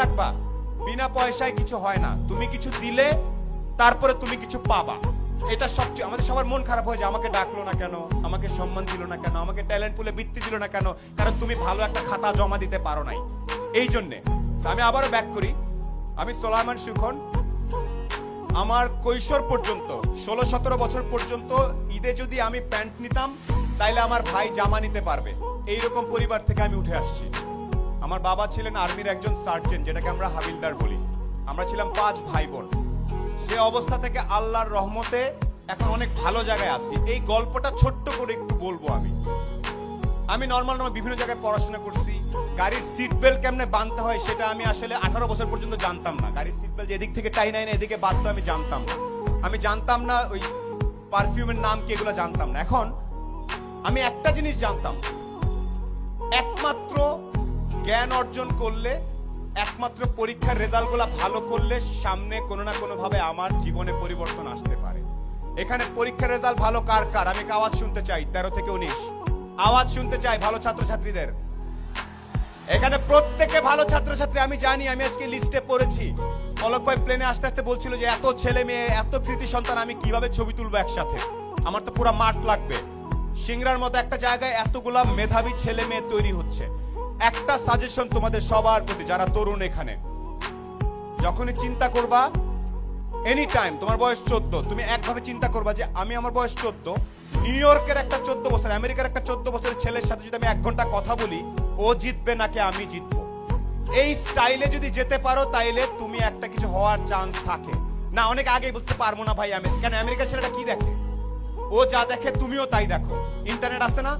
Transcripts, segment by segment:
রাখবা, বিনা পয়সায় কিছু হয় না। তুমি কিছু দিলে তারপরে তুমি কিছু পাবা। এটা সবচেয়ে আমাদের সবার মন খারাপ হয়ে যায়, আমাকে ডাকলো না কেন, আমাকে সম্মান দিল না কেন, আমাকে ট্যালেন্ট পুলে বৃত্তি দিল না কেন, কারণ তুমি ভালো একটা খাতা জমা দিতে পারো নাই। এই জন্যে আমি আবারও ব্যাক করি, আমি সোলায়মান সুখন। আমার কৈশোর পর্যন্ত 16-17 বছর পর্যন্ত ঈদে যদি আমি প্যান্ট নিতাম তাইলে আমার ভাই জামা নিতে পারবে, এইরকম পরিবার থেকে আমি উঠে আসছি। আমার বাবা ছিলেন আর্মির একজন সার্জেন্ট, যেটাকে আমরা হাবিলদার বলি। আমরা ছিলাম 5 ভাই বোন। সে অবস্থা থেকে আল্লাহর রহমতে এখন অনেক ভালো জায়গায় আছি। এই গল্পটা ছোট্ট করে একটু বলবো। আমি নর্মাল বিভিন্ন জায়গায় পড়াশোনা করছি। গাড়ির সিট বেল্ট কেমনে বাঁধতে হয় সেটা আমি আসলে 18 বছর পর্যন্ত জানতাম না। গাড়ির সিট বেল্ট এদিক থেকে টাই নাই না এদিকে বাঁধতে আমি জানতাম না। আমি জানতাম না ওই পারফিউমের নাম কি, এগুলো জানতাম না। এখন আমি একটা জিনিস জানতাম, একমাত্র জ্ঞান অর্জন করলে, একমাত্র পরীক্ষার রেজাল্টগুলো ভালো করলে সামনে কোনো না কোনো ভাবে আমার জীবনে পরিবর্তন আসতে পারে। এখানে পরীক্ষার রেজাল্ট ভালো কার কার আমি একটা আওয়াজ শুনতে চাই। 13 থেকে 19 আওয়াজ শুনতে চাই ভালো ছাত্রছাত্রীদের। এখানে প্রত্যেকে ভালো ছাত্রছাত্রী আমি জানি। আমি আজকে লিস্টে পড়েছি। পলক ভাই প্লেনে আস্তে আস্তে বলছিল যে এত ছেলে মেয়ে, এত কৃতি সন্তান আমি কিভাবে ছবি তুলবো একসাথে, আমার তো পুরো মাঠ লাগবে। সিংড়ার মতো একটা জায়গায় এতগুলা মেধাবী ছেলে মেয়ে তৈরি হচ্ছে। একটা সাজেশন তোমাদের সবার প্রতি, যারা তরুণ, এখানে যখনই চিন্তা করবা, এনি টাইম, তোমার বয়স 14, তুমি একভাবে চিন্তা করবা যে আমি, আমার বয়স 14, নিউ ইয়র্কের একটা 14 বছর, আমেরিকার একটা 14 বছরের ছেলের সাথে যদি আমি 1 ঘন্টা কথা বলি, ও জিতবে নাকি আমি জিতবো, এই স্টাইলে যদি যেতে পারো তাইলে তুমি একটা কিছু হওয়ার চান্স থাকে। না, অনেক আগেই বলতে পারবো না ভাই আমি, কেন আমেরিকার ছেলেটা কি দেখে, ও যা দেখে তুমিও তাই দেখো। ইন্টারনেট আছে না,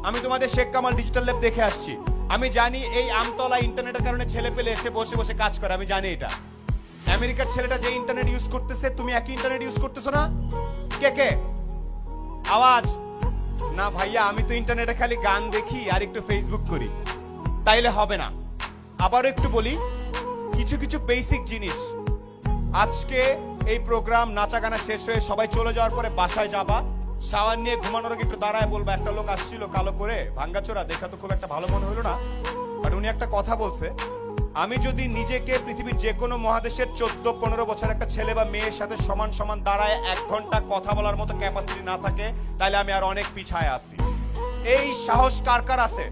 আমি তোমাদের শেখ কামাল ডিজিটাল ল্যাব দেখে আসছি। আমি জানি এই আমতলা ইন্টারনেটের কারণে ছেলে পেলে এসে বসে বসে কাজ করে, আমি জানি এটা। আমেরিকার ছেলেটা যে ইন্টারনেট ইউজ করতেছে, তুমি একই ইন্টারনেট ইউজ করতেছো না? কে কে আওয়াজ? না ভাইয়া, আমি তো ইন্টারনেটে খালি গান দেখি আর একটু ফেসবুক করি, তাইলে হবে না। আবারও একটু বলি, কিছু কিছু বেসিক জিনিস। আজকে এই প্রোগ্রাম নাচা গানা শেষ হয়ে সবাই চলে যাওয়ার পরে বাসায় যাবা, শাওয়ার নিয়ে ঘুমানোর আগে একটু দাঁড়ায় বলবা, একটা লোক আসছিল কালো করে, ভাঙ্গাচোরা, দেখা তো খুব একটা ভালো মনে হলো না, বাট উনি একটা কথা বলছে, আমি যদি নিজেকে পৃথিবীর যে কোনো মহাদেশের 14-15 বছর একটা ছেলে বা মেয়ের সাথে সমান সমান দাঁড়ায় 1 ঘন্টা কথা বলার মতো ক্যাপাসিটি না থাকে, তাহলে আমি আর অনেক পিছায় আছি। এই সাহস কার কার আছে?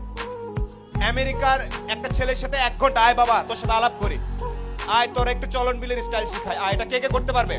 আমেরিকার একটা ছেলের সাথে 1 ঘন্টা, আয় বাবা তোর সাথে আলাপ করি, আয় তোর একটু চলন বিলের স্টাইল শিখাই, আয়, এটা কে কে করতে পারবে?